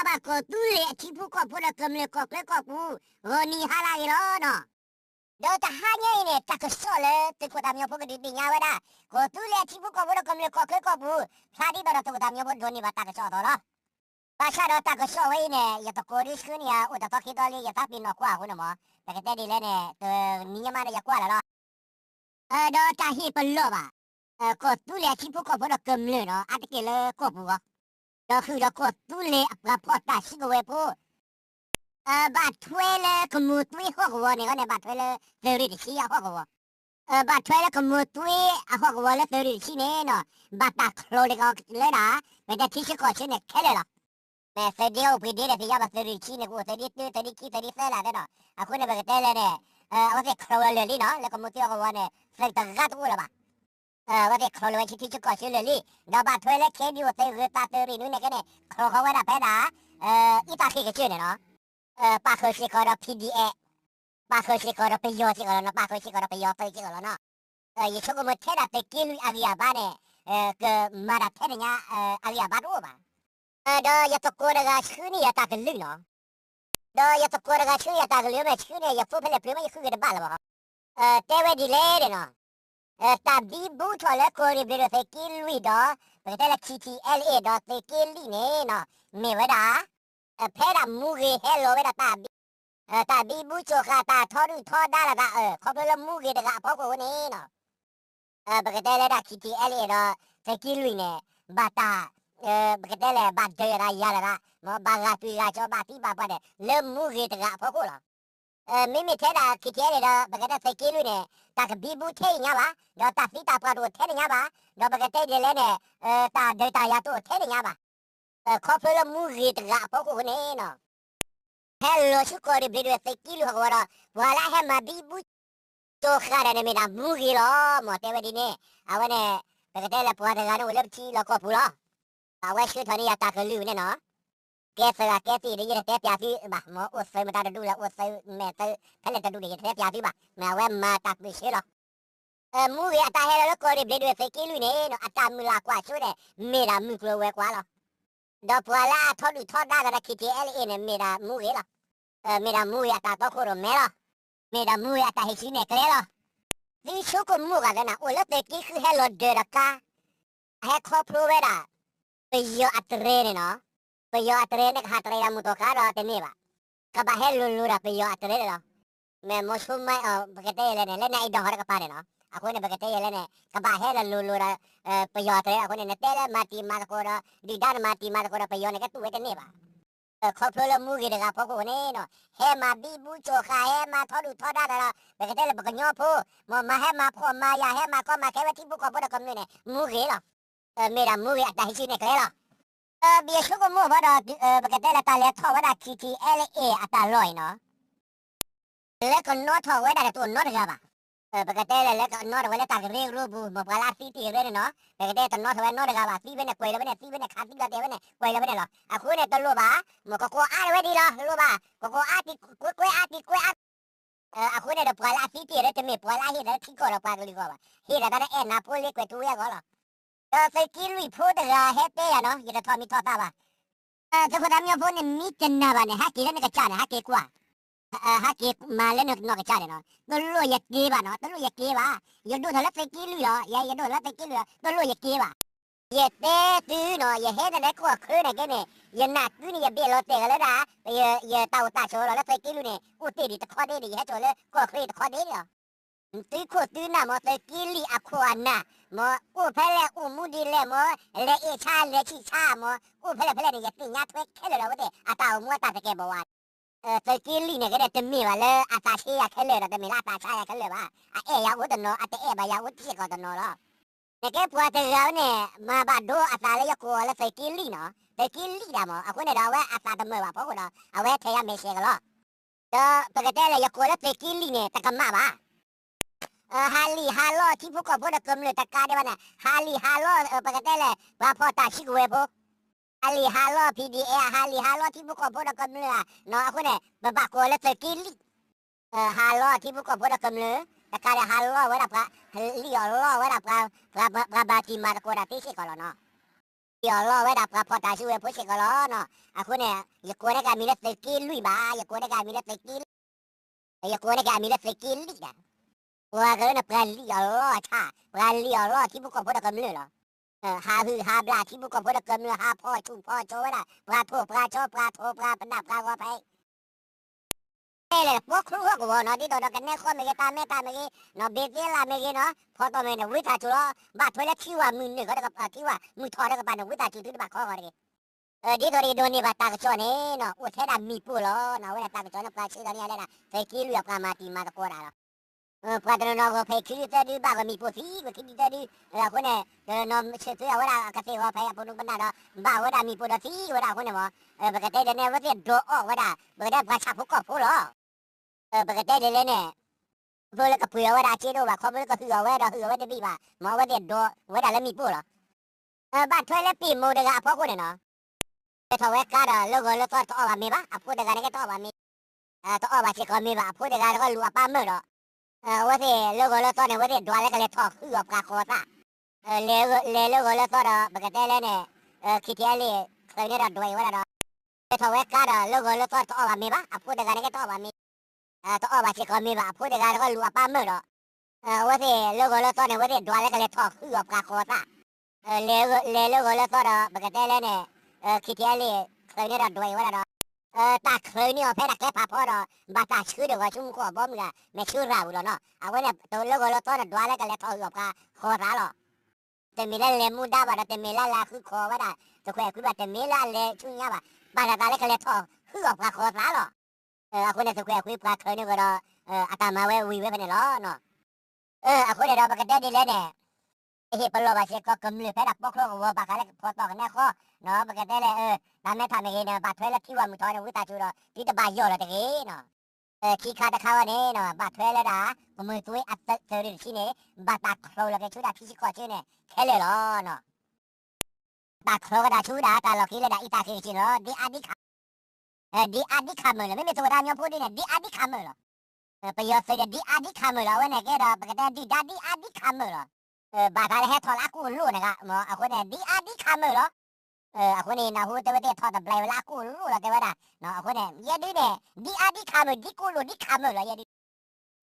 ba ko tu le chi pu ko pu le kem le ko kle ko pu ho ni ha la ro no do ta ha nye ne ta ko so le te ko ta myo pu di nya wa da ko tu le chi pu ko pu le kem le ko kle ko pu sa di ba to ko ta myo pu do ni ba ta ko so do lo ba sha do ta ko so we ne ya to ko ri sku ni ya o ta to ki do le ya ta pi no kwa hu no mo ta ke te di le ne te ni ma ne ya kwa la lo do ta hi pe lo ba ko tu le chi pu ko pu le kem le no a te ke le ko pu go đóคือเรากดตู้เละกับพอตาชิกเวปูบาดถ้วยเลยขมูตุ้ยหัวกวัวเนี่ยก็เนี่ยบาดถ้วยเลยเตอรี่ที่หัวกวัวบาดถ้วยเลยขมูตุ้ยหัวกวัวเลยเตอรี่ที่เนี่ยเนาะบาดตาโคลเลยก็เลยนะไม่ได้ที่ชิกอชิเนี่ยแค่เลยหรอแม่เสียเดียวไปเดียวที่ยาบาดเตอรี่ที่เนี่ยกูเตอรี่ตื้อเตอรี่ขี้เตอรี่เสียละเนาะอ่ะคุณเนี่ยไปเตะเลยเนี่ยว่าจะโคลเลยเนาะแล้วขมูตุ้ยหัวกวัวเนี่ยเสียตะกัดกูละบ้าว่าจะโคลเลยที่ชิกอชิเลยเราบาดถ้วยเลยแค่เดียวเตอรี่ตาเตอรี่นู่นเนี่ยก็เนี่ยโคลเขาไว้ละแพ้ด่าอีตาขี้กระชื่อเนี่ยเนาะปากเคยสิกอร์พีดีเอปากเคยสิกอร์ไปยอสิกอร์เนาะปากเคยสิกอร์ไปยอไปสิกอร์เนาะยิ่งชกมันเท่าแต่กินอาริยาบ้านเนี่ยก็มาได้เท่านี้อาริยาบ้านรู้ป่ะดอยาตะโกนกันชื่อนี่ยาตะกลึงเนาะดอยาตะโกนกันชื่อยาตะกลึงไม่ชื่อเนี่ยยาฟูเพลเพลไม่ชื่อกันบ้าหรอเทวดีเล่เนาะตาบีบูทอลโคริเบโรเตกิลุยดอเปิดแต่ละทีทีเอลเอดอเตกิลีเนี่ยเนาะไม่เวดาเพดามูกีเฮลโลเวดาตาบีบูโชคาตาทอดูทอดาละตาเขาเป็นละมูกีตะกะพอกูเนี่ยเนาะเปิดแต่ละทีทีเอลเอดอเตกิลุยเนี่ยบาตาเปิดแต่ละบาดเจอระยะละมอบางตุยาจอบาตีบาปะเนี่ยเริ่มมูกีตะกะพอกูละไม่เท่าไรคิดเท่าไรเปิดแต่เตกิลุยเนี่ยตากบีบูเทียงวะเดี๋ยวตาฟีตาปลาดูเทียงวะเดี๋ยวเปิดแต่เจเลเนี่ยตาเดตายาตัวเทียงวะเขาเป็นละมูกีตะกะพอกูเนี่ยเนาะHello, shukori bidu se kilu hawara. Wala he mabibu to khara ne mena mugi lo mo te wedi ne. Awane pekete la puada gano ulep chi lo ko pula. Awe shu thani ata ke lu ne no. Ke sa ke ti de ye te pya fi ba mo o sai mata du la o sai me te phele ta du de te pya fi ba. Ma we ma ta bi shi lo. Mugi ata he lo ko bidu se kilu ne no ata mu la kwa shu de me la mu klo we kwa lo. Do puala tho du tho da da kiti ele ne me da mugi lo. मेरा मुंह या तो खोरो मेरा मुंह या हिची निकले लो विशु को मुंह का देना ओले ते की है लो डरका है खो प्रोवेरा पेयो अतरे ने नो पेयो अतरे ने हाथ रे मुतो का रो ते नेबा कबा है लुलु रा पेयो अतरे लो मैं मौसम में बगते ले ने ले नहीं डहर का पारे no aku ne bagate yele ne kabahe la lulura peyo atre aku ne tele mati ma ko ra di dan mati ma ko ra peyo ne ka tu ete neba ครอบครัวมูกีเด็กพ่อกูเนี่ยเนาะเฮมาบีบูโจคาเฮมาทอดูทอดได้ละเด็กเด็กเลยบอกกันย่อพูมาเฮมาพ่อมายาเฮมาก็มาแค่ว่าที่บุกขบวนกันเนี่ยมูกีหรอไม่ได้มูกีแต่ที่นี่ก็เลยหรอเบียชุกมูว่าเราเด็กเด็กเลยตาเล็กทอว่าเราคิดที่เอลเอตาลอยเนาะเล็กก็นอทอว่าได้ตัวนอกันป่ะปกติเลยก็นอว่าเลยตากเรียกรูปมาพลาสีตีเรื่องเนาะปกติตัวนอทว่า นอกันป่ะสีเป็นคุยแล้วเป็นสีเป็นขาสีกันเดียวเป็นคุยแล้วเป็นหรออะคุณเนี่ยตัวรู้ป่ะมันก็อาร์เวดีหรอรู้ป่ะก็อาร์ติคุยอาร์ติคุยอาร์อะคุณเนี่ยตัวพลาสีตีเรื่องจะมีพลาฮีเรื่องที่ก็เราพลาดเลยก็ป่ะฮีเรื่องนั้นนาโปลีคุยตัวยังก็หรอแต่กิลุยพูดอะไรเฮเตียเนาะยี่ทอมีทอตาป่ะจะพูดอะไรมีพูดเนี่ยมีเจนนาป่ะเนี่ยฮักกี้เนี่ยก็จ่าเนี่ยฮักกี้กว่าฮักกี้มาเล่นนกกระจายเนาะตัวรู้ยักกี้ป่ะเนาะตัวรู้ยักกี้ป่ะอย่าดูทะเลตะกี้เลยเหรออย่าดูทะเลตะกี้เลยตัวรู้ยักกี้ป่ะอย่าเตะตื้อเนาะอย่าเฮ็ดอะไรก็คืนอะไรกันเนี่ยอย่าหนักตื้อนี่อย่าเบี้ยรถเตะกันเลยนะอย่าเต่าตาโชว์แล้วตะกี้เลยเนี่ยอุตรีตะข้อเดียวอย่าโชว์เลยก็คืนตะข้อเดียวตื้อขวดตื้อน่ะมอตะกี้ลีอะควานน่ะมออุเพลอุมูดีเลยมอเลเอชาเลชิชามออุเพลเนี่ยอย่าตื้อยัดไว้แค่เลยเราเด้อะตามัวตาตะแกบ่ว่าตะกี้ลีเนี่ยก็ได้จะมีว่าเลยอาตาชียาแค่เลยเราจะมีลาตาชายแค่เลยว่าเอยาวุฒโนเตบายาวุฒิก็ตโนแล้วแต่แกปัวแต่เราเนี่ยมาบาดูอาตาเลยยกูแล้วตะกี้ลีเนาะตะกี้ลีดามอakuเนี่ยเราว่าอาตาตะเมื่อว่าพวกเราเอาไว้เทียมเมเชกันแล้วก็ปกติเลยยกูแล้วตะกี้ลีเนี่ยตะกำมาบ้าฮาลีฮาโลที่พวกเขาพูดกันเลยตะการเดียวนะฮาลีฮาโลปกติเลยว่าพอตาชิกเวบฮาลีฮาโลพีดีเอฮาลีฮาโลที่พวกเขาพูดกันเลยเนาะakuเนี่ยบากูแล้วตะกี้ลีฮาโลที่พวกเขาพูดกันเลยตะการฮาโลไว้รับลีโอโลไว้รับกับบาติมาตะกูดาที่สิก่อนเนาะ Yo lo ve da pota su e poche kolo no. Aku ne ya kore ka mira tekil lui ba ya kore ka mira tekil. Ya kore ka mira tekil li da. Wa ga na prali yo lo cha. Prali yo lo ti bu ko pota kam le lo. Ha hư ha bla ti bu ko pota kam le ha po chu po cho da. Pra tho pra cho pra tho pra pa na pra wa pai. Ele po kru ko no di do do ka ne ko me ta me ge no be ke la me ge no. Photo me no wi ta chu lo. Ba thwe le ti wa mu ne ko da ka ti wa mu tho da ka pa no wi ta chu tu ba ko ga ge. Di tori doni bata kecone no utera mipu lo no wena ta kecone pasi doni ada na feki lu ya mati mata kora lo padano no go feki tadi ba go mipu si go kidi tadi la kone no setu ya wala kate ho pa ya punu bana do ba wala mipu do si wala kone mo bagate de ne wate do o wala bagate ba sa fuko fulo bagate de ne bola ka puya wala chi do ba ko bola ka hu wala hu wala bi ba mo wate do wala la mipu lo ba thole pi mo de ga po ko ne no Ito we kada logo lo to ba mi ba apu de gane ke to ba mi to ba che ko mi ba apu de gane ko lu pa mo do wa se logo lo to ne wa de dwa le ka le to u pa ko ta le logo lo to da ba ka te le ne ki ti le ko ne da doi wa da ito we kada logo lo to ba mi ba apu de gane ke to ba mi to ba che ko mi ba apu de gane ko lu pa mo do wa se logo lo to ne wa de dwa le ka le to u pa ko ta le logo lo to da ba ka te le neคิดแย่เลยเคยเนี่ยเราด้วยว่าเราตาเคยเนี่ยเพชรแค่พาพอเราบาตาชื่อเดียวกับชุ่มขวบบ่มกันไม่ชื่อเราเราเนาะเอาไว้เนี่ยตัวลูกเราตัวนั้นด้วยแล้วก็เลยทออยู่กับคอร้าเราแต่มีเล่นเล่นมุดได้บ่ได้แต่มีเล่นละคือคอว่าได้ตัวแขกคือแบบแต่มีเล่นเล่นชุ่มเนี่ยบ่บาตาเลยก็เลยทอคือกับคอร้าเราเอาไว้เนี่ยตัวแขกคือปลาเคยเนี่ยก็เราอาตมาไว้วิเว้ไปเนี่ยเนาะเอาไว้เนี่ยเราปกติดีเลยเนี่ยperlu baca kok kemli perak poklo wa bakale foto ne ko no bagatele dame thame ge ne ba thwele kiwa mu thore wi ta chu ro ti ta ba yo la de ge no ki kha ta kha wa ne no ba thwele da mu tui at ta thori chi ne ba ta khlo la ge chu da phi ko chi ne khele lo no ta khlo ga da chu da ta lo ki le da ita ki chi no di adi kha di adi kha mo le me to da nyo pu di ne di adi kha mo lo pe yo se di adi kha mo lo wa ne ge da bagatele di da di adi kha mo lo bakal he thol aku lu ne ga mo aku ne di adi kamu lo aku ne na hu te te thol da blai la aku lu la te da no aku ne ye di ne di adi kamu di ku lu di kamu lo ye di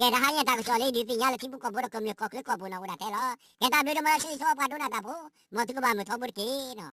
ke da hanya ta so le di ti ya le ki bu ko bo ko mi ko ko bu na u da te lo ke ta bi do ma shi so pa do na ta bu mo tu ko ba mo tho bu ki no